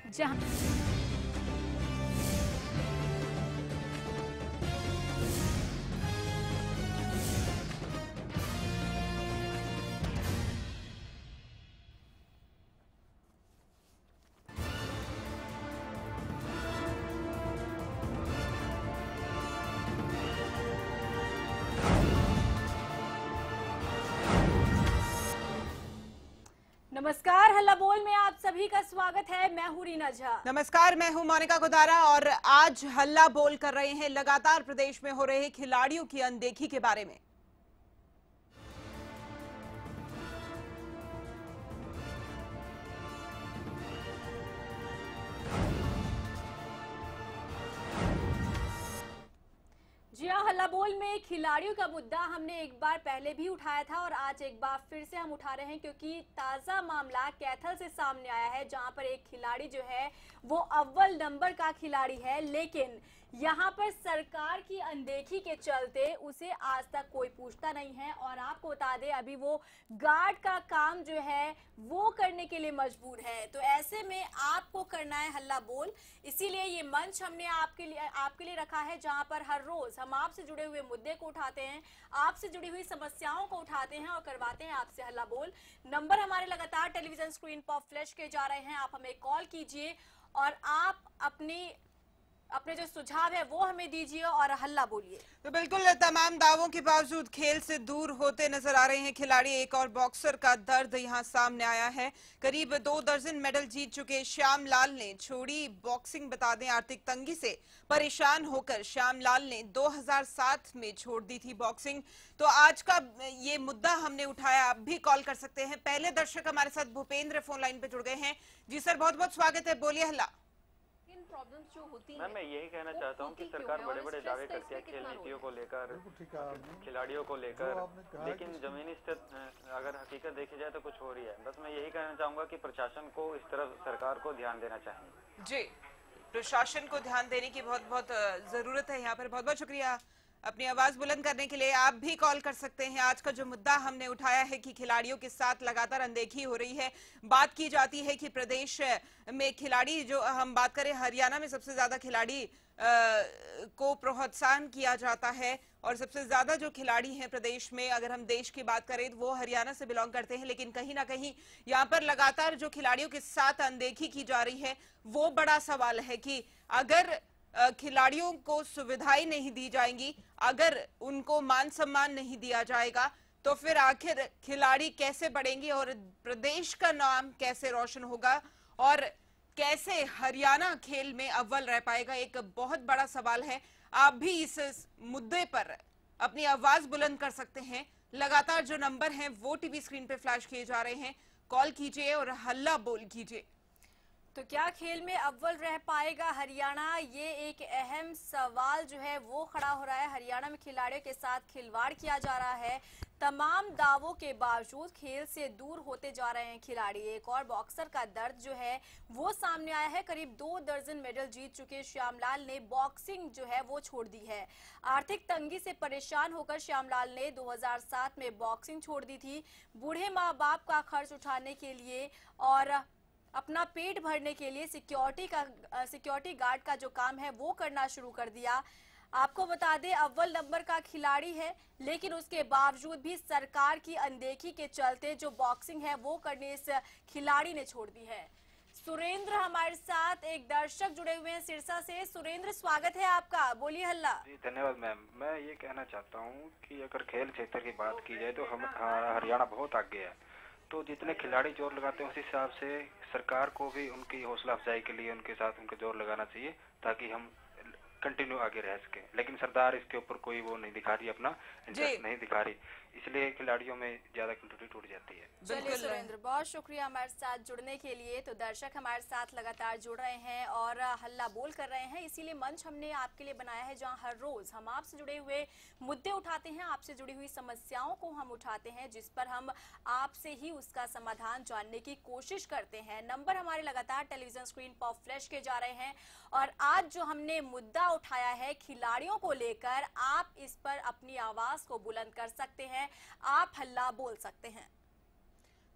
जहां नमस्कार, हल्ला बोल में आप सभी का स्वागत है। मैं हूं रीना झा। नमस्कार, मैं हूं मोनिका गोदारा और आज हल्ला बोल कर रहे हैं लगातार प्रदेश में हो रहे खिलाड़ियों की अनदेखी के बारे में। जी हाँ, हल्ला बोल में खिलाड़ियों का मुद्दा हमने एक बार पहले भी उठाया था और आज एक बार फिर से हम उठा रहे हैं, क्योंकि ताजा मामला कैथल से सामने आया है, जहां पर एक खिलाड़ी जो है वो अव्वल नंबर का खिलाड़ी है, लेकिन यहाँ पर सरकार की अनदेखी के चलते उसे आज तक कोई पूछता नहीं है। और आपको बता दें, अभी वो गार्ड का काम जो है वो करने के लिए मजबूर है। तो ऐसे में आपको करना है हल्ला बोल, इसीलिए ये मंच हमने आपके लिए रखा है, जहां पर हर रोज हम आपसे जुड़े हुए मुद्दे को उठाते हैं, आपसे जुड़ी हुई समस्याओं को उठाते हैं और करवाते हैं आपसे हल्ला बोल। नंबर हमारे लगातार टेलीविजन स्क्रीन पर फ्लैश किए जा रहे हैं, आप हमें कॉल कीजिए और आप अपने जो सुझाव है वो हमें दीजिए और हल्ला बोलिए। तो बिल्कुल तमाम दावों के बावजूद खेल से दूर होते नजर आ रहे हैं खिलाड़ी। एक और बॉक्सर का दर्द यहां सामने आया है। करीब 2 दर्जन मेडल जीत चुके श्याम लाल ने छोड़ी बॉक्सिंग। बता दें, आर्थिक तंगी से परेशान होकर श्याम लाल ने 2007 में छोड़ दी थी बॉक्सिंग। तो आज का ये मुद्दा हमने उठाया, आप भी कॉल कर सकते हैं। पहले दर्शक हमारे साथ भूपेंद्र फोन लाइन पे जुड़ गए हैं। जी सर, बहुत बहुत स्वागत है, बोलिए हल्ला। प्रॉब्लम्स जो होती हैं, मैं यही कहना चाहता हूँ कि सरकार बड़े बड़े दावे करती है खेल नीतियों को लेकर, खिलाड़ियों को लेकर, लेकिन जमीनी स्तर अगर हकीकत देखी जाए तो कुछ हो रही है। बस मैं यही कहना चाहूंगा कि प्रशासन को इस तरफ सरकार को ध्यान देना चाहिए। जी, प्रशासन को ध्यान देने की बहुत बहुत जरूरत है यहाँ पर। बहुत बहुत शुक्रिया अपनी आवाज बुलंद करने के लिए। आप भी कॉल कर सकते हैं। आज का जो मुद्दा हमने उठाया है कि खिलाड़ियों के साथ लगातार अनदेखी हो रही है। बात की जाती है कि प्रदेश में खिलाड़ी, जो हम बात करें हरियाणा में सबसे ज्यादा खिलाड़ी को प्रोत्साहन किया जाता है और सबसे ज्यादा जो खिलाड़ी हैं प्रदेश में, अगर हम देश की बात करें तो वो हरियाणा से बिलोंग करते हैं। लेकिन कहीं ना कहीं यहाँ पर लगातार जो खिलाड़ियों के साथ अनदेखी की जा रही है, वो बड़ा सवाल है कि अगर खिलाड़ियों को सुविधाएं नहीं दी जाएंगी, अगर उनको मान सम्मान नहीं दिया जाएगा, तो फिर आखिर खिलाड़ी कैसे बढ़ेंगे और प्रदेश का नाम कैसे रोशन होगा और कैसे हरियाणा खेल में अव्वल रह पाएगा, एक बहुत बड़ा सवाल है। आप भी इस मुद्दे पर अपनी आवाज बुलंद कर सकते हैं। लगातार जो नंबर हैं वो टीवी स्क्रीन पे फ्लैश किए जा रहे हैं, कॉल कीजिए और हल्ला बोल कीजिए। तो क्या खेल में अव्वल रह पाएगा हरियाणा, ये एक अहम सवाल जो है वो खड़ा हो रहा है। हरियाणा में खिलाड़ियों के साथ खिलवाड़ किया जा रहा है। तमाम दावों के बावजूद खेल से दूर होते जा रहे हैं खिलाड़ी। एक और बॉक्सर का दर्द जो है वो सामने आया है। करीब 2 दर्जन मेडल जीत चुके श्यामलाल ने बॉक्सिंग जो है वो छोड़ दी है। आर्थिक तंगी से परेशान होकर श्यामलाल ने 2007 में बॉक्सिंग छोड़ दी थी। बूढ़े माँ बाप का खर्च उठाने के लिए और अपना पेट भरने के लिए सिक्योरिटी गार्ड का जो काम है वो करना शुरू कर दिया। आपको बता दें, अव्वल नंबर का खिलाड़ी है, लेकिन उसके बावजूद भी सरकार की अनदेखी के चलते जो बॉक्सिंग है वो करने इस खिलाड़ी ने छोड़ दी है। सुरेंद्र हमारे साथ एक दर्शक जुड़े हुए हैं सिरसा से। सुरेंद्र, स्वागत है आपका, बोलिए हल्ला। जी धन्यवाद मैम। मैं ये कहना चाहता हूँ कि अगर खेल क्षेत्र की बात की जाए तो हमारा हरियाणा बहुत आगे है। तो जितने खिलाड़ी जोर लगाते हैं उस हिसाब से सरकार को भी उनकी हौसला अफजाई के लिए उनके साथ उनके जोर लगाना चाहिए, ताकि हम कंटिन्यू आगे रह सके। लेकिन सरकार इसके ऊपर कोई वो नहीं दिखा रही, अपना इंटरेस्ट नहीं दिखा रही, इसलिए खिलाड़ियों में ज्यादा कंट्रोल टूट जाती है। चलिए सुरेंद्र, बहुत शुक्रिया हमारे साथ जुड़ने के लिए। तो दर्शक हमारे साथ लगातार जुड़ रहे हैं और हल्ला बोल कर रहे हैं, इसीलिए मंच हमने आपके लिए बनाया है, जहां हर रोज हम आपसे जुड़े हुए मुद्दे उठाते हैं, आपसे जुड़ी हुई समस्याओं को हम उठाते हैं, जिस पर हम आपसे ही उसका समाधान जानने की कोशिश करते हैं। नंबर हमारे लगातार टेलीविजन स्क्रीन पर फ्लैश किए जा रहे हैं और आज जो हमने मुद्दा उठाया है खिलाड़ियों को लेकर, आप इस पर अपनी आवाज को बुलंद कर सकते हैं, आप हल्ला बोल सकते हैं।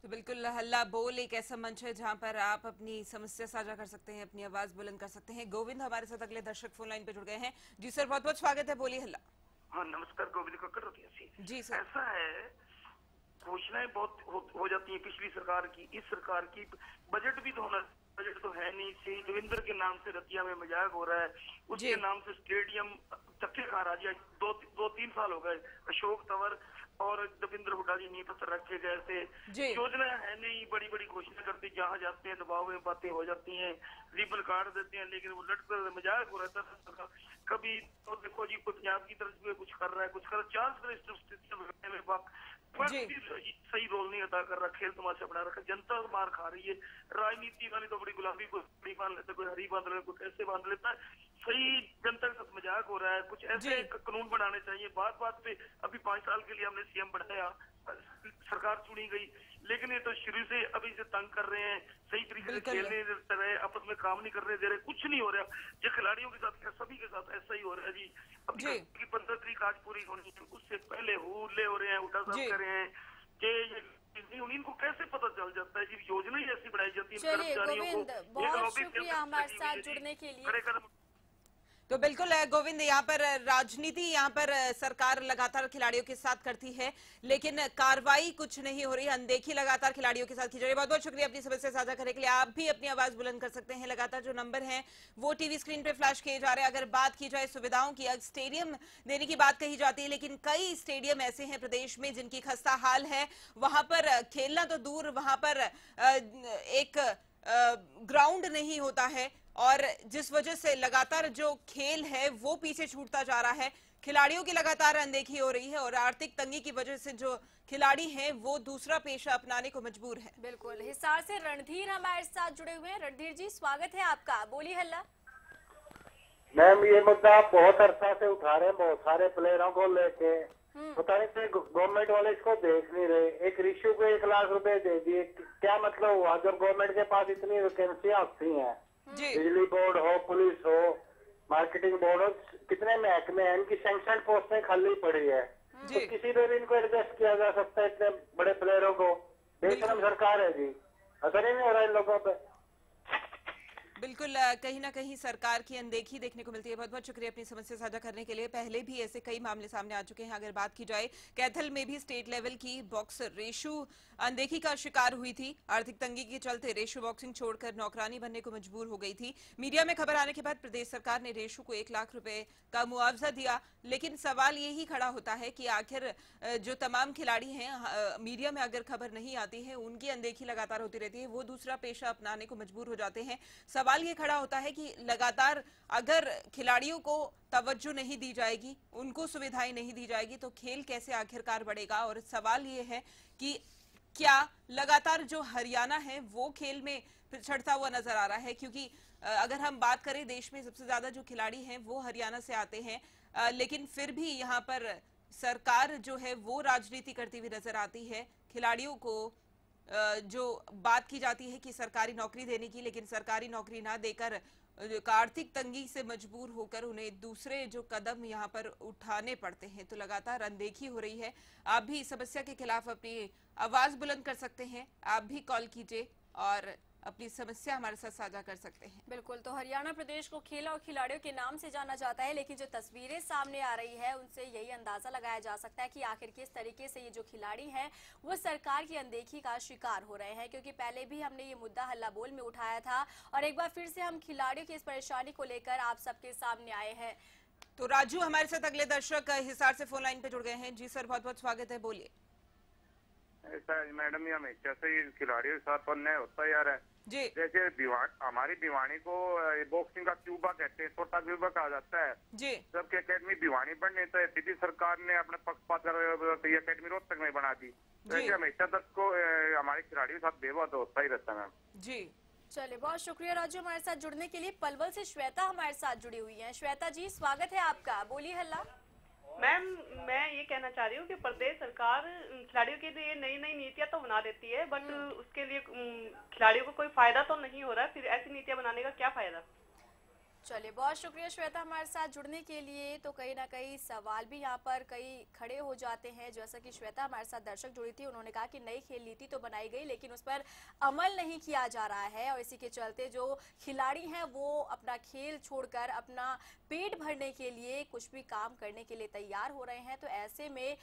तो बिल्कुल हल्ला बोल एक ऐसा मंच है जहां पर आप अपनी समस्या साझा कर सकते हैं, अपनी आवाज बुलंद कर सकते हैं। गोविंद हमारे साथ अगले दर्शक फोन लाइन पे जुड़ गए हैं। जी सर, बहुत बहुत स्वागत है, बोलिए हल्ला। हाँ नमस्कार, गोविंद कक्कड़ जी सर। ऐसा है, घोषणाएं बहुत हो जाती हैं पिछली सरकार की, इस सरकार की। बजट भी तो होना, बजट तो है नहीं। श्री देवेंद्र के नाम से रतिया में मजाक हो रहा है, उसके नाम से स्टेडियम चक्के खा रहा है। दो तीन साल हो गए अशोक तंवर और देवेंद्र हुड्डा जी नींव पत्थर रखे गए थे। योजना है नहीं, बड़ी बड़ी घोषणा करते, जहाँ जाते हैं दबाव में बातें हो जाती हैं, रिबन काट देते हैं, लेकिन वो लटकर मजाक हो रहा था। कभी तो देखो जी, पंजाब की तरफ से कुछ कर रहा है, कुछ कर रहा है, सही रोल नहीं अदा कर रहा, खेल तमाशा बना रखा, जनता मार खा रही है। राजनीति वाली तो बड़ी गुलाबी, कोई बांध लेता, कोई हरी बांध लेता, कोई कैसे बांध लेता है। सही जनता के साथ मजाक हो रहा है। कुछ ऐसे कानून बनाने चाहिए। बात बात पे अभी 5 साल के लिए हमने सीएम बनाया, सरकार चुनी गई, लेकिन ये तो शुरू से अभी से तंग कर रहे हैं, सही तरीके से खेलने दे रहे, आपस में काम नहीं करने दे रहे, कुछ नहीं हो रहा। ये खिलाड़ियों के साथ, सभी के साथ ऐसा ही हो रहा है जी। अभी 15 तारीख आज पूरी होनी है, उससे पहले हुले हो रहे हैं, उठा साहब कर रहे हैं कि इनको कैसे पता चल जाता है जी। योजना ही ऐसी बनाई जाती है। चलिए गोविंद, बहुत शुक्रिया हमारे साथ जुड़ने के लिए। तो बिल्कुल गोविंद, यहाँ पर राजनीति, यहाँ पर सरकार लगातार खिलाड़ियों के साथ करती है, लेकिन कार्रवाई कुछ नहीं हो रही, अनदेखी लगातार खिलाड़ियों के साथ की जा रही है। बहुत बहुत शुक्रिया अपनी समस्या साझा करने के लिए। आप भी अपनी आवाज बुलंद कर सकते हैं। लगातार जो नंबर हैं वो टीवी स्क्रीन पे फ्लैश किए जा रहे हैं। अगर बात की जाए सुविधाओं की, स्टेडियम देने की बात कही जाती है, लेकिन कई स्टेडियम ऐसे हैं प्रदेश में जिनकी खस्ता हाल है। वहां पर खेलना तो दूर, वहां पर एक ग्राउंड नहीं होता है, और जिस वजह से लगातार जो खेल है वो पीछे छूटता जा रहा है। खिलाड़ियों की लगातार अनदेखी हो रही है, और आर्थिक तंगी की वजह से जो खिलाड़ी हैं वो दूसरा पेशा अपनाने को मजबूर है। बिल्कुल। हिसार से रणधीर हमारे साथ जुड़े हुए हैं। रणधीर जी, स्वागत है आपका, बोलिए हल्ला। मैम, ये मुद्दा आप बहुत अरसा से उठा रहे हैं, बहुत सारे प्लेयरों को लेके, पता नहीं गवर्नमेंट वाले इसको देख नहीं रहे। एक ऋषु को 1 लाख रुपए दे दिए, क्या मतलब हुआ जब गवर्नमेंट के पास इतनी वैकेंसी आती हैं? बिजली बोर्ड हो, पुलिस हो, मार्केटिंग बोर्ड हो, कितने महकमे हैं, इनकी सैंक्शन पोस्टें खाली पड़ी है, तो किसी पे भी इनको एडजस्ट किया जा सकता है। इतने बड़े प्लेयरों को, बेशरम सरकार है जी, असर ही नहीं हो रहा इन लोगों पे। बिल्कुल, कहीं ना कहीं सरकार की अनदेखी देखने को मिलती है। बहुत बहुत शुक्रिया अपनी समस्या साझा करने के लिए। पहले भी ऐसे कई मामले सामने आ चुके हैं। अगर बात की जाए, कैथल में भी स्टेट लेवल की बॉक्सर रेशु अनदेखी का शिकार हुई थी। आर्थिक तंगी के चलते रेशु बॉक्सिंग छोड़कर नौकरानी बनने को मजबूर हो गई थी। मीडिया में खबर आने के बाद प्रदेश सरकार ने रेशु को 1 लाख रुपए का मुआवजा दिया, लेकिन सवाल यही खड़ा होता है कि आखिर जो तमाम खिलाड़ी हैं, मीडिया में अगर खबर नहीं आती है, उनकी अनदेखी लगातार होती रहती है, वो दूसरा पेशा अपनाने को मजबूर हो जाते हैं। सवाल ये खड़ा होता है कि लगातार अगर खिलाड़ियों को तवज्जो नहीं दी जाएगी, उनको सुविधाएं नहीं दी जाएगी, तो खेल कैसे आखिरकार बढ़ेगा। और सवाल ये है कि क्या लगातार जो हरियाणा है वो खेल में पिछड़ता हुआ नजर आ रहा है, क्योंकि अगर हम बात करें, देश में सबसे ज्यादा जो खिलाड़ी हैं वो हरियाणा से आते हैं, लेकिन फिर भी यहाँ पर सरकार जो है वो राजनीति करती हुई नजर आती है। खिलाड़ियों को जो बात की जाती है कि सरकारी नौकरी देने की, लेकिन सरकारी नौकरी ना देकर आर्थिक तंगी से मजबूर होकर उन्हें दूसरे जो कदम यहाँ पर उठाने पड़ते हैं, तो लगातार अनदेखी हो रही है। आप भी इस समस्या के खिलाफ अपनी आवाज बुलंद कर सकते हैं। आप भी कॉल कीजिए और अपनी समस्या हमारे साथ साझा कर सकते हैं। बिल्कुल। तो हरियाणा प्रदेश को खेल और खिलाड़ियों के नाम से जाना जाता है, लेकिन जो तस्वीरें सामने आ रही है उनसे यही अंदाजा लगाया जा सकता है कि आखिर किस तरीके से ये जो खिलाड़ी हैं वो सरकार की अनदेखी का शिकार हो रहे हैं। क्योंकि पहले भी हमने ये मुद्दा हल्ला बोल में उठाया था, और एक बार फिर से हम खिलाड़ियों की इस परेशानी को लेकर आप सबके सामने आए हैं। तो राजू हमारे साथ अगले दर्शक हिसार से फोन लाइन पे जुड़ गए हैं। जी सर, बहुत बहुत स्वागत है, बोलिए। ऐसा मैडम, ये हमेशा से खिलाड़ियों के साथ अन्याय होता यार है जी। जैसे हमारी भिवानी को बॉक्सिंग का क्यूबा कहते हैं, छोटा क्यूबा कहा जाता है जी। जबकि अकेडमी भिवानी बनने तो दिल्ली सरकार ने अपने पक्षपात कर अकेडमी रोहतक में बना दी। तो हमेशा तक को हमारे खिलाड़ियों के साथ बेवजह होता ही रहता है मैम जी। चलिए, बहुत शुक्रिया राजू हमारे साथ जुड़ने के लिए। पलवल से श्वेता हमारे साथ जुड़ी हुई है। श्वेता जी, स्वागत है आपका, बोलिए हल्ला। मैम, मैं ये कहना चाह रही हूँ कि प्रदेश सरकार खिलाड़ियों के लिए नई नई नीतियाँ तो बना देती है, बट उसके लिए खिलाड़ियों को कोई फायदा तो नहीं हो रहा है। फिर ऐसी नीतियाँ बनाने का क्या फायदा? चलिए, बहुत शुक्रिया श्वेता हमारे साथ जुड़ने के लिए। तो कहीं ना कहीं सवाल भी यहाँ पर कई खड़े हो जाते हैं। जैसा कि श्वेता हमारे साथ दर्शक जुड़ी थी, उन्होंने कहा कि नई खेल नीति तो बनाई गई लेकिन उस पर अमल नहीं किया जा रहा है और इसी के चलते जो खिलाड़ी हैं वो अपना खेल छोड़कर अपना पेट भरने के लिए कुछ भी काम करने के लिए तैयार हो रहे हैं। तो ऐसे में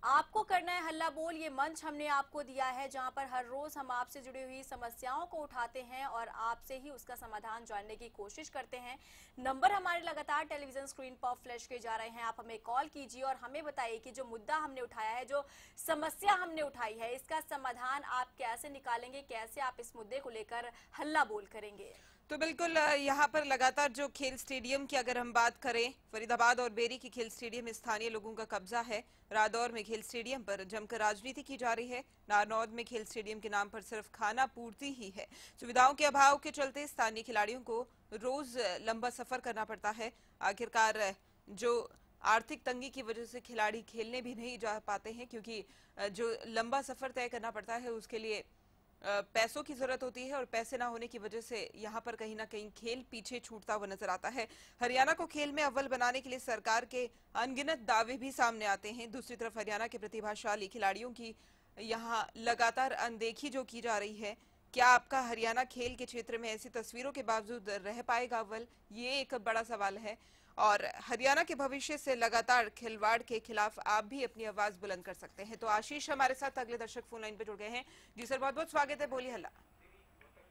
आपको करना है हल्ला बोल, ये मंच हमने आपको दिया है जहां पर हर रोज हम आपसे जुड़ी हुई समस्याओं को उठाते हैं और आपसे ही उसका समाधान जानने की कोशिश करते हैं। नंबर हमारे लगातार टेलीविजन स्क्रीन पर फ्लैश किए जा रहे हैं, आप हमें कॉल कीजिए और हमें बताइए कि जो मुद्दा हमने उठाया है, जो समस्या हमने उठाई है, इसका समाधान आप कैसे निकालेंगे, कैसे आप इस मुद्दे को लेकर हल्ला बोल करेंगे। तो बिल्कुल यहाँ पर लगातार जो खेल स्टेडियम की अगर हम बात करें, फरीदाबाद और बेरी की खेल स्टेडियम में स्थानीय लोगों का कब्जा है। रादौर में खेल स्टेडियम पर जमकर राजनीति की जा रही है। नारनौद में खेल स्टेडियम के नाम पर सिर्फ खाना पूर्ति ही है। सुविधाओं के अभाव के चलते स्थानीय खिलाड़ियों को रोज लंबा सफर करना पड़ता है। आखिरकार जो आर्थिक तंगी की वजह से खिलाड़ी खेलने भी नहीं जा पाते हैं, क्योंकि जो लंबा सफर तय करना पड़ता है उसके लिए पैसों की जरूरत होती है और पैसे ना होने की वजह से यहाँ पर कहीं ना कहीं खेल पीछे छूटता हुआ नजर आता है। हरियाणा को खेल में अव्वल बनाने के लिए सरकार के अनगिनत दावे भी सामने आते हैं। दूसरी तरफ हरियाणा के प्रतिभाशाली खिलाड़ियों की यहाँ लगातार अनदेखी जो की जा रही है। क्या आपका हरियाणा खेल के क्षेत्र में ऐसी तस्वीरों के बावजूद रह पाएगा अव्वल, ये एक बड़ा सवाल है। और हरियाणा के भविष्य से लगातार खिलवाड़ के खिलाफ आप भी अपनी आवाज बुलंद कर सकते हैं। तो आशीष हमारे साथ अगले दर्शक फोन लाइन पे जुड़ गए हैं। जी सर, बहुत बहुत स्वागत है, बोलिए हल्ला।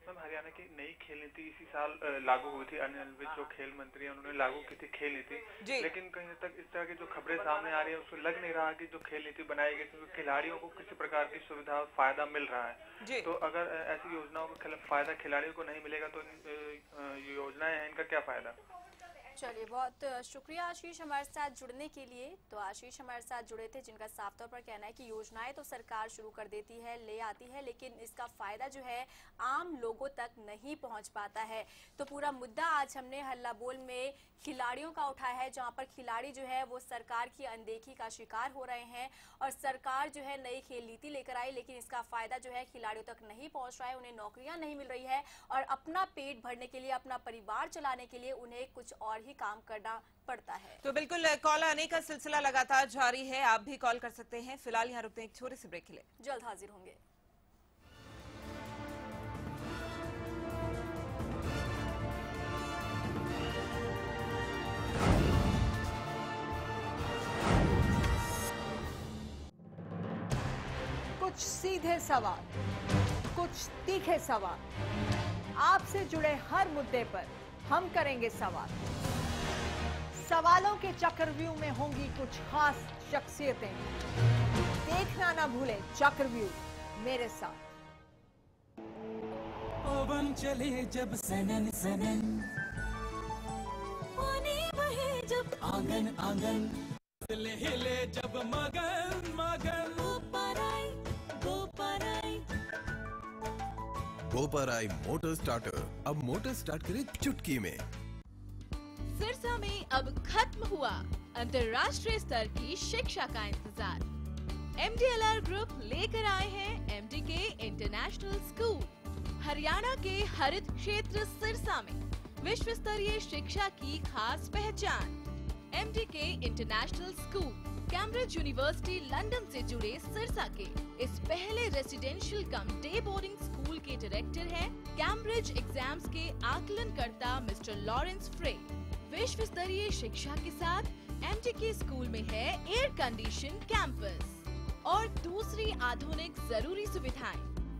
मैम, हरियाणा की नई खेल नीति इसी साल लागू हुई थी। अनिल विज जो खेल मंत्री हैं उन्होंने लागू की थी खेल नीति, लेकिन कहीं तक इस तरह की जो खबरें सामने आ रही है उसको लग नहीं रहा कि जो खेल नीति बनाई गई क्योंकि खिलाड़ियों को किसी प्रकार की सुविधा और फायदा मिल रहा है। तो अगर ऐसी योजनाओं का फायदा खिलाड़ियों को नहीं मिलेगा तो योजनाएं हैं, इनका क्या फायदा। चलिए, बहुत शुक्रिया आशीष हमारे साथ जुड़ने के लिए। तो आशीष हमारे साथ जुड़े थे जिनका साफ तौर पर कहना है कि योजनाएं तो सरकार शुरू कर देती है, ले आती है, लेकिन इसका फायदा जो है आम लोगों तक नहीं पहुंच पाता है। तो पूरा मुद्दा आज हमने हल्ला बोल में खिलाड़ियों का उठाया है, जहां पर खिलाड़ी जो है वो सरकार की अनदेखी का शिकार हो रहे हैं और सरकार जो है नई खेल नीति लेकर आई, लेकिन इसका फायदा जो है खिलाड़ियों तक नहीं पहुंच रहा है, उन्हें नौकरियां नहीं मिल रही है और अपना पेट भरने के लिए, अपना परिवार चलाने के लिए उन्हें कुछ और ही काम करना पड़ता है। तो बिल्कुल कॉल आने का सिलसिला लगातार जारी है, आप भी कॉल कर सकते हैं। फिलहाल यहाँ रुकते हैं एक छोटे से ब्रेक के लिए, जल्द हाजिर होंगे। कुछ सीधे सवाल, कुछ तीखे सवाल, आपसे जुड़े हर मुद्दे पर हम करेंगे सवाल। सवालों के चक्रव्यूह में होंगी कुछ खास शख्सियतें। देखना ना भूलें चक्रव्यूह मेरे साथ। पवन चले जब सनन सनन, पानी बहे जब आंगन आंगन, हिले हिले जब मगन मगन, गोपराई मोटर स्टार्टर अब मोटर स्टार्ट करे चुटकी में। सिरसा में अब खत्म हुआ अंतर्राष्ट्रीय स्तर की शिक्षा का इंतजार। MDLR ग्रुप लेकर आए हैं MDK इंटरनेशनल स्कूल। हरियाणा के हरित क्षेत्र सिरसा में विश्व स्तरीय शिक्षा की खास पहचान। MDK international school Cambridge university London से जुड़े सिरसा के इस पहले रेसिडेंशियल कम डे बोर्डिंग स्कूल के डायरेक्टर हैं कैम्ब्रिज एग्जाम्स के आकलनकर्ता मिस्टर लॉरेंस फ्रे। विश्व स्तरीय शिक्षा के साथ MDK स्कूल में है एयर कंडीशन कैंपस और दूसरी आधुनिक जरूरी सुविधाएं,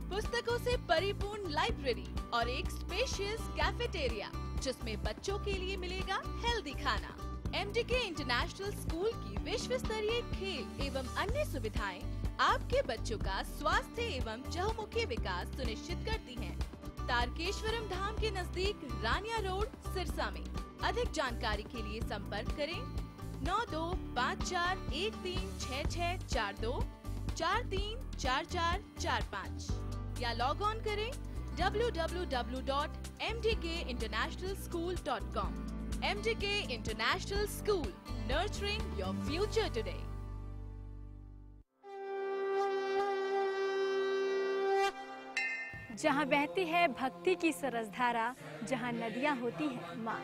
पुस्तकों से परिपूर्ण लाइब्रेरी और एक स्पेशियस कैफेटेरिया जिसमें बच्चों के लिए मिलेगा हेल्दी खाना। MDK इंटरनेशनल स्कूल की विश्व स्तरीय खेल एवं अन्य सुविधाएं आपके बच्चों का स्वास्थ्य एवं चहुमुखी विकास सुनिश्चित करती हैं। तारकेश्वरम धाम के नजदीक रानिया रोड सिरसा में। अधिक जानकारी के लिए संपर्क करें 9254136642 434445 या लॉग ऑन करें www.mdkinternationalschool.com। MDK International School, nurturing your future today. जहाँ बहती है भक्ति की सरसधारा, जहाँ नदियाँ होती हैं माँ,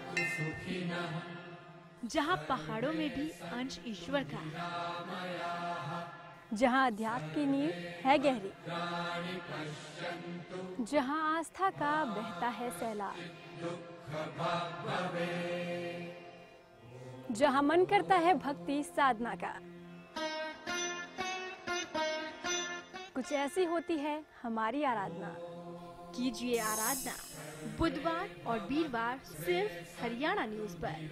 जहाँ पहाड़ों में भी अंश ईश्वर का, जहाँ अध्यात्म की नींव है गहरी, जहाँ आस्था का बहता है सैलाब, जहाँ मन करता है भक्ति साधना का। कुछ ऐसी होती है हमारी आराधना। कीजिए आराधना बुधवार और वीरवार सिर्फ हरियाणा न्यूज पर।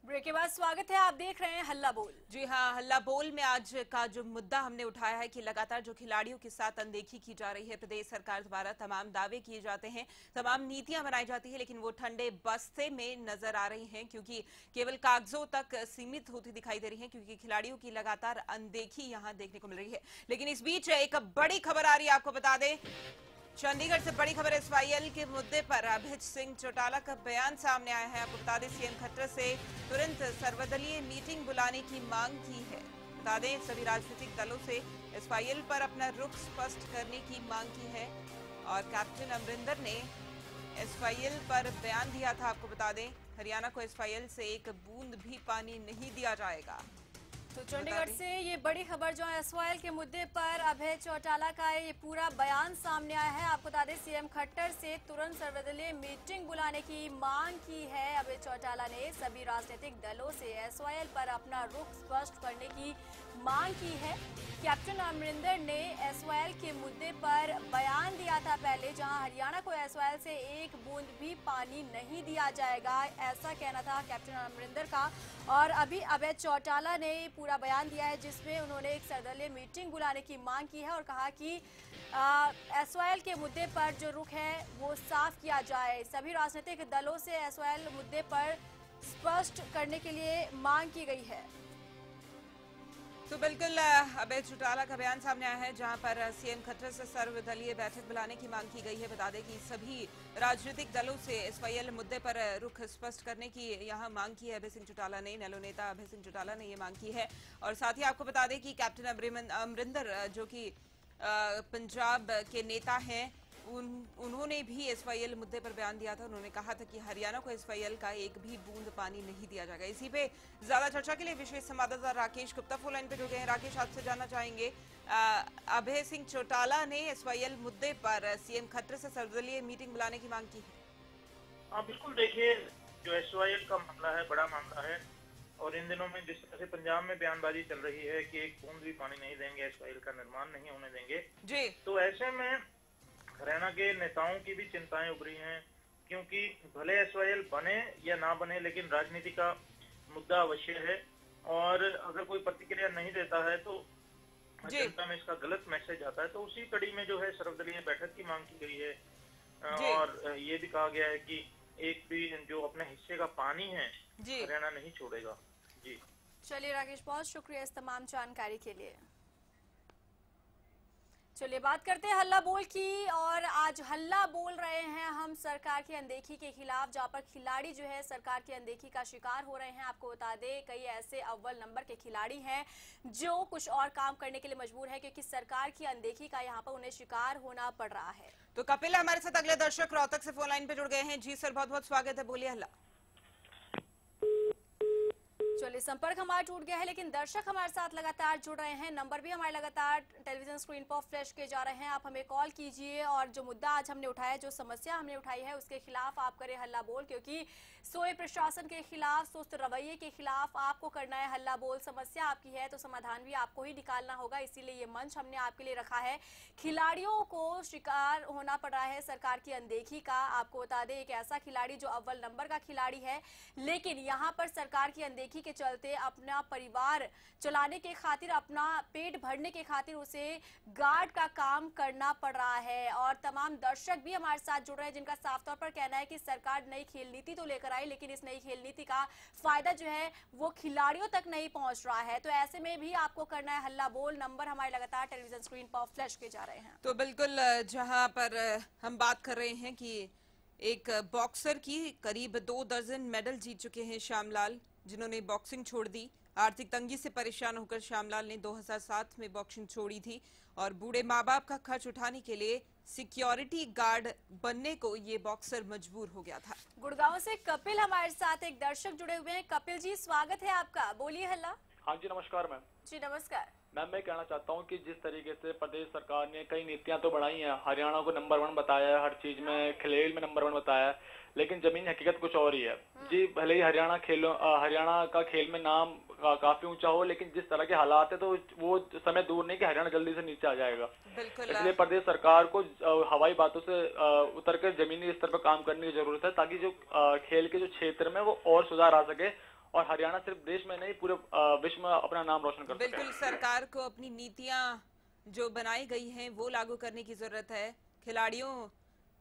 ब्रेक के बाद स्वागत है, आप देख रहे हैं हल्ला बोल। जी हाँ, हल्ला बोल में आज का जो मुद्दा हमने उठाया है कि लगातार जो खिलाड़ियों के साथ अनदेखी की जा रही है, प्रदेश सरकार द्वारा तमाम दावे किए जाते हैं, तमाम नीतियां बनाई जाती है, लेकिन वो ठंडे बस्ते में नजर आ रही हैं क्योंकि केवल कागजों तक सीमित होती दिखाई दे रही है, क्योंकि खिलाड़ियों की लगातार अनदेखी यहाँ देखने को मिल रही है। लेकिन इस बीच एक बड़ी खबर आ रही है, आपको बता दें, चंडीगढ़ से बड़ी खबर। एसवाईएल के मुद्दे पर अभय सिंह चौटाला का बयान सामने आया है। आपको बता दें, सीएम खट्टर से तुरंत सर्वदलीय मीटिंग बुलाने की मांग की है। बता दें, सभी राजनीतिक दलों से एसवाईएल पर अपना रुख स्पष्ट करने की मांग की है और कैप्टन अमरिंदर ने एसवाईएल पर बयान दिया था। आपको बता दें, हरियाणा को एसवाईएल से एक बूंद भी पानी नहीं दिया जाएगा। तो चंडीगढ़ से ये बड़ी खबर जो है एसवाईएल के मुद्दे पर अभय चौटाला का ये पूरा बयान सामने आया है। आपको बता दें, सीएम खट्टर से तुरंत सर्वदलीय मीटिंग बुलाने की मांग की है। अभय चौटाला ने सभी राजनीतिक दलों से एसवाईएल पर अपना रुख स्पष्ट करने की मांग की है। कैप्टन अमरिंदर ने एसवाईएल के मुद्दे पर बयान दिया था पहले, जहां हरियाणा को एसवाईएल से एक बूंद भी पानी नहीं दिया जाएगा, ऐसा कहना था कैप्टन अमरिंदर का। और अभी अभय चौटाला ने पूरा बयान दिया है जिसमें उन्होंने एक सर्वदलीय मीटिंग बुलाने की मांग की है और कहा कि एसवाईएल के मुद्दे पर जो रुख है वो साफ किया जाए। सभी राजनीतिक दलों से एसवाईएल मुद्दे पर स्पष्ट करने के लिए मांग की गई है। तो बिल्कुल अभय चौटाला का बयान सामने आया है, जहां पर सीएम खट्टर से सर्वदलीय बैठक बुलाने की मांग की गई है। बता दें कि सभी राजनीतिक दलों से एसवाईएल मुद्दे पर रुख स्पष्ट करने की यहां मांग की है अभय सिंह चौटाला ने। नैलो नेता अभय सिंह चौटाला ने ये मांग की है। और साथ ही आपको बता दें कि कैप्टन अमरिंदर जो कि पंजाब के नेता हैं, उन्होंने भी एसवाईएल मुद्दे पर बयान दिया था। उन्होंने कहा था कि हरियाणा को एसवाईएल का एक भी बूंद पानी नहीं दिया जाएगा। इसी पे ज्यादा चर्चा के लिए विशेष संवाददाता राकेश गुप्ता फोन लाइन पे जुड़ गए हैं। राकेश, आपसे जानना चाहेंगे, अभय सिंह चौटाला ने एसवाईएल मुद्दे पर सीएम खट्टर से सर्वदलीय मीटिंग बुलाने की मांग की है। हाँ बिल्कुल, देखिए जो एसवाईएल का मामला है बड़ा मामला है और इन दिनों में जिस तरह से पंजाब में बयानबाजी चल रही है कि एक बूंद भी पानी नहीं देंगे, एसवाईएल का निर्माण नहीं होने देंगे जी, तो ऐसे में हरियाणा के नेताओं की भी चिंताएं उभरी हैं, क्योंकि भले एसवाईएल बने या ना बने लेकिन राजनीति का मुद्दा अवश्य है और अगर कोई प्रतिक्रिया नहीं देता है तो जनता में इसका गलत मैसेज आता है। तो उसी कड़ी में जो है सर्वदलीय बैठक की मांग की गई है और ये भी कहा गया है कि एक भी जो अपने हिस्से का पानी है हरियाणा नहीं छोड़ेगा। जी चलिए राकेश, बहुत शुक्रिया इस तमाम जानकारी के लिए। चलिए बात करते हैं हल्ला बोल की, और आज हल्ला बोल रहे हैं हम सरकार की अनदेखी के खिलाफ, जहां पर खिलाड़ी जो है सरकार की अनदेखी का शिकार हो रहे हैं। आपको बता दें, कई ऐसे अव्वल नंबर के खिलाड़ी हैं जो कुछ और काम करने के लिए मजबूर है क्योंकि सरकार की अनदेखी का यहां पर उन्हें शिकार होना पड़ रहा है। तो कपिल हमारे साथ अगले दर्शक रोहतक से फोन लाइन पे जुड़ गए हैं। जी सर, बहुत बहुत स्वागत है, बोलिए। हल्ला चलिए, संपर्क हमारा टूट गया है लेकिन दर्शक हमारे साथ लगातार जुड़ रहे हैं। नंबर भी हमारे लगातार टेलीविजन स्क्रीन पर फ्लैश किए जा रहे हैं, आप हमें कॉल कीजिए और जो मुद्दा आज हमने उठाया, जो समस्या हमने उठाई है उसके खिलाफ आप करें हल्ला बोल, क्योंकि सोए प्रशासन के खिलाफ, सुस्त रवैये के खिलाफ आपको करना है हल्ला बोल। समस्या आपकी है तो समाधान भी आपको ही निकालना होगा, इसीलिए ये मंच हमने आपके लिए रखा है। खिलाड़ियों को शिकार होना पड़ रहा है सरकार की अनदेखी का। आपको बता दें, एक ऐसा खिलाड़ी जो अव्वल नंबर का खिलाड़ी है लेकिन यहाँ पर सरकार की अनदेखी के चलते अपना परिवार चलाने के खातिर, अपना पेट भरने के खातिर उसे गार्ड का काम करना पड़ रहा है। और तमाम दर्शक भी हमारे साथ जुड़ रहे हैं जिनका साफ तौर पर कहना है कि सरकार नई खेल नीति तो लेकर आई, लेकिन इस नई खेल नीति का फायदा जो है वो खिलाड़ियों तक नहीं पहुंच रहा है। तो ऐसे में भी आपको करना है हल्ला बोल। नंबर हमारे लगातार टेलीविजन स्क्रीन पर फ्लैश किए जा रहे हैं। तो बिल्कुल जहां पर हम बात कर रहे हैं कि एक बॉक्सर की करीब 2 दर्जन मेडल जीत चुके हैं श्यामलाल, जिन्होंने बॉक्सिंग छोड़ दी। आर्थिक तंगी से परेशान होकर श्यामलाल ने 2007 में बॉक्सिंग छोड़ी थी और बूढ़े माँ बाप का खर्च उठाने के लिए सिक्योरिटी गार्ड बनने को ये बॉक्सर मजबूर हो गया था। गुड़गांव से कपिल हमारे साथ एक दर्शक जुड़े हुए हैं। कपिल जी, स्वागत है आपका, बोलिए हल्ला। हाँ जी, नमस्कार मैम। जी नमस्कार मैम, मैं कहना चाहता हूँ कि जिस तरीके से प्रदेश सरकार ने कई नीतियां तो बढ़ाई हैं, हरियाणा को नंबर 1 बताया है, हर चीज में खेल में नंबर 1 बताया है, लेकिन जमीन हकीकत कुछ और ही है जी। भले ही हरियाणा का खेल में नाम काफी ऊंचा हो, लेकिन जिस तरह के हालात है तो वो समय दूर नहीं कि हरियाणा जल्दी से नीचे आ जाएगा। इसलिए प्रदेश सरकार को हवाई बातों से उतर कर जमीनी स्तर पर काम करने की जरूरत है, ताकि जो खेल के जो क्षेत्र में वो और सुधार आ सके और हरियाणा सिर्फ देश में नहीं पूरे विश्व में अपना नाम रोशन कर सके। बिल्कुल, सरकार को अपनी नीतियां जो बनाई गई हैं वो लागू करने की जरूरत है, खिलाड़ियों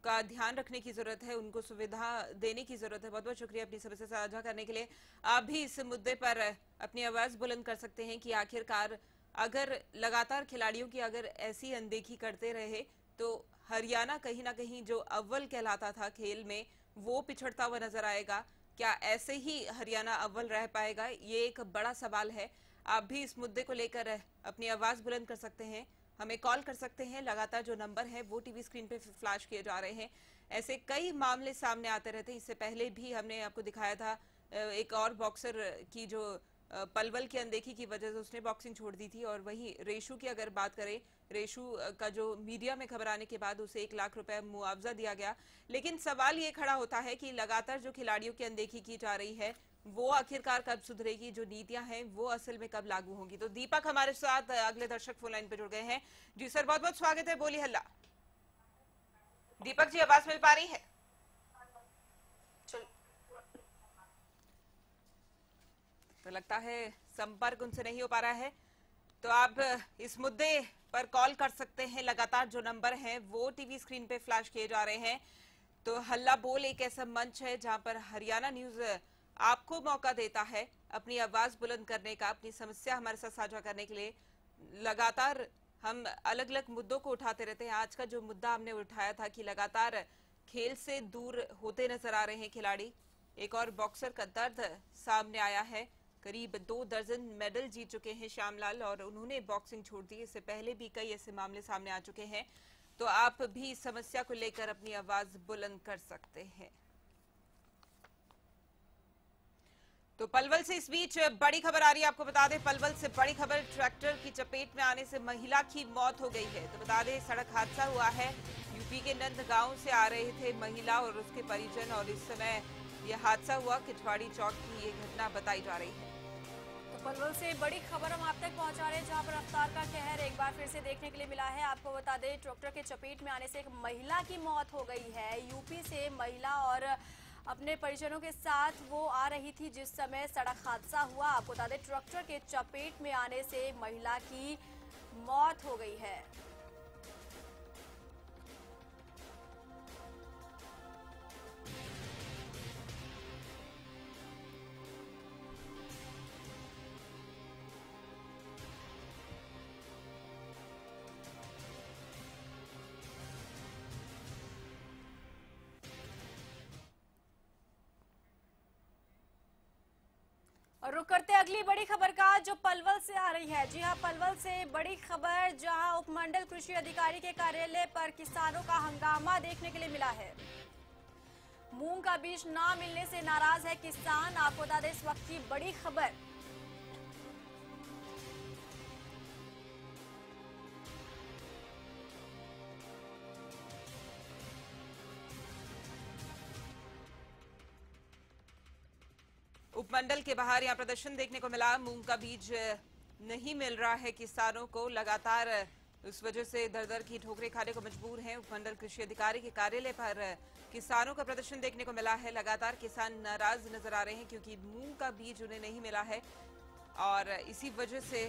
का ध्यान रखने की जरूरत है, उनको सुविधा देने की जरूरत है। बहुत बहुत शुक्रिया अपनी समस्या साझा करने के लिए। आप भी इस मुद्दे पर अपनी आवाज बुलंद कर सकते हैं कि आखिरकार अगर लगातार खिलाड़ियों की अगर ऐसी अनदेखी करते रहे तो हरियाणा कहीं ना कहीं जो अव्वल कहलाता था खेल में वो पिछड़ता हुआ नजर आएगा। क्या ऐसे ही हरियाणा अव्वल रह पाएगा, ये एक बड़ा सवाल है। आप भी इस मुद्दे को लेकर अपनी आवाज बुलंद कर सकते हैं, हमें कॉल कर सकते हैं। लगातार जो नंबर है वो टीवी स्क्रीन पे फ्लैश किए जा रहे हैं। ऐसे कई मामले सामने आते रहते हैं। इससे पहले भी हमने आपको दिखाया था एक और बॉक्सर की जो पलवल की अनदेखी की वजह से उसने बॉक्सिंग छोड़ दी थी। और वहीं रेशु की अगर बात करें, रेशु का जो मीडिया में खबर आने के बाद उसे 1 लाख रुपए मुआवजा दिया गया। लेकिन सवाल ये खड़ा होता है कि लगातार जो खिलाड़ियों की अनदेखी की जा रही है वो आखिरकार कब सुधरेगी, जो नीतियां हैं वो असल में कब लागू होंगी। तो दीपक हमारे साथ अगले दर्शक फोन लाइन पे जुड़ गए हैं। जी सर, बहुत बहुत स्वागत है, बोलिए हल्ला। दीपक जी, आवाज मिल पा रही है? तो लगता है संपर्क उनसे नहीं हो पा रहा है, तो आप इस मुद्दे पर कॉल कर सकते हैं। लगातार जो नंबर हैं वो टीवी स्क्रीन पे फ्लैश किए जा रहे हैं। तो हल्ला बोल एक ऐसा मंच है जहां पर हरियाणा न्यूज आपको मौका देता है अपनी आवाज बुलंद करने का, अपनी समस्या हमारे साथ साझा करने के लिए। लगातार हम अलग अलग मुद्दों को उठाते रहते हैं। आज का जो मुद्दा हमने उठाया था कि लगातार खेल से दूर होते नजर आ रहे हैं खिलाड़ी। एक और बॉक्सर का दर्द सामने आया है। करीब 2 दर्जन मेडल जीत चुके हैं श्यामलाल और उन्होंने बॉक्सिंग छोड़ दी। इससे पहले भी कई ऐसे मामले सामने आ चुके हैं। तो आप भी इस समस्या को लेकर अपनी आवाज बुलंद कर सकते हैं। तो पलवल से इस बीच बड़ी खबर आ रही है, आपको बता दें पलवल से बड़ी खबर, ट्रैक्टर की चपेट में आने से महिला की मौत हो गई है। तो बता दें सड़क हादसा हुआ है, यूपी के नंदगांव से आ रहे थे महिला और उसके परिजन और इस समय यह हादसा हुआ। किचवाड़ी चौक की ये घटना बताई जा रही है। तो पलवल से बड़ी खबर हम आप तक पहुंचा रहे हैं, जहां पर रफ्तार का कहर एक बार फिर से देखने के लिए मिला है। आपको बता दें ट्रैक्टर के चपेट में आने से एक महिला की मौत हो गई है। यूपी से महिला और अपने परिजनों के साथ वो आ रही थी जिस समय सड़क हादसा हुआ। आपको बता दें ट्रैक्टर के चपेट में आने से महिला की मौत हो गई है। और रुक करते अगली बड़ी खबर का, जो पलवल से आ रही है। जी हां, पलवल से बड़ी खबर, जहां उपमंडल कृषि अधिकारी के कार्यालय पर किसानों का हंगामा देखने के लिए मिला है। मूंग का बीज ना मिलने से नाराज है किसान। आपको बता दें इस वक्त की बड़ी खबर। उपमंडल के बाहर यहाँ प्रदर्शन देखने को मिला। मूंग का बीज नहीं मिल रहा है किसानों को। लगातार उस वजह से दर दर की ठोकरें खाने को मजबूर हैं। उपमंडल कृषि अधिकारी के कार्यालय पर किसानों का प्रदर्शन देखने को मिला है। लगातार किसान नाराज नजर आ रहे हैं क्योंकि मूंग का बीज उन्हें नहीं मिला है और इसी वजह से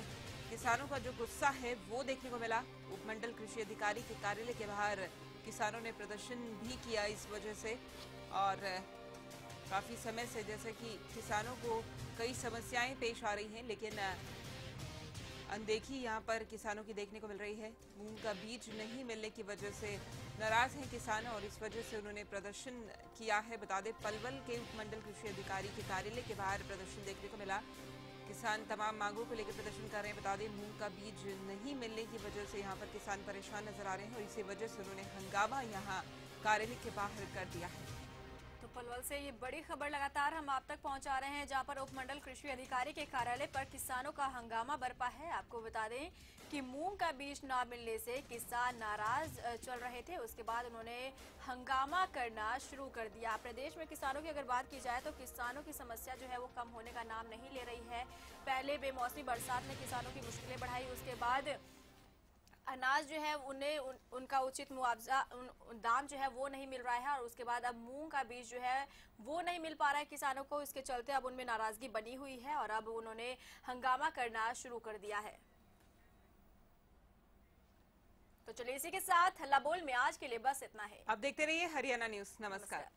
किसानों का जो गुस्सा है वो देखने को मिला। उपमंडल कृषि अधिकारी के कार्यालय के बाहर किसानों ने प्रदर्शन भी किया इस वजह से, और काफी समय से जैसे कि किसानों को कई समस्याएं पेश आ रही हैं, लेकिन अनदेखी यहां पर किसानों की देखने को मिल रही है। मूंग का बीज नहीं मिलने की वजह से नाराज हैं किसान और इस वजह से उन्होंने प्रदर्शन किया है। बता दें, पलवल के उपमंडल कृषि अधिकारी के कार्यालय के बाहर प्रदर्शन देखने को मिला। किसान तमाम मांगों को लेकर प्रदर्शन कर रहे हैं। बता दें, मूंग का बीज नहीं मिलने की वजह से यहाँ पर किसान परेशान नजर आ रहे हैं और इसी वजह से उन्होंने हंगामा यहाँ कार्यालय के बाहर कर दिया है। तो पलवल से ये बड़ी खबर लगातार हम आप तक पहुंचा रहे हैं, जहां पर उपमंडल कृषि अधिकारी के कार्यालय पर किसानों का हंगामा बरपा है। आपको बता दें कि मूंग का बीज न मिलने से किसान नाराज चल रहे थे, उसके बाद उन्होंने हंगामा करना शुरू कर दिया। प्रदेश में किसानों की अगर बात की जाए तो किसानों की समस्या जो है वो कम होने का नाम नहीं ले रही है। पहले बेमौसमी बरसात ने किसानों की मुश्किलें बढ़ाई, उसके बाद अनाज जो है उन्हें उनका उचित मुआवजा दाम जो है वो नहीं मिल रहा है और उसके बाद अब मूंग का बीज जो है वो नहीं मिल पा रहा है किसानों को। इसके चलते अब उनमें नाराजगी बनी हुई है और अब उन्होंने हंगामा करना शुरू कर दिया है। तो चलिए इसी के साथ हल्ला बोल में आज के लिए बस इतना है। आप देखते रहिए हरियाणा न्यूज़। नमस्कार।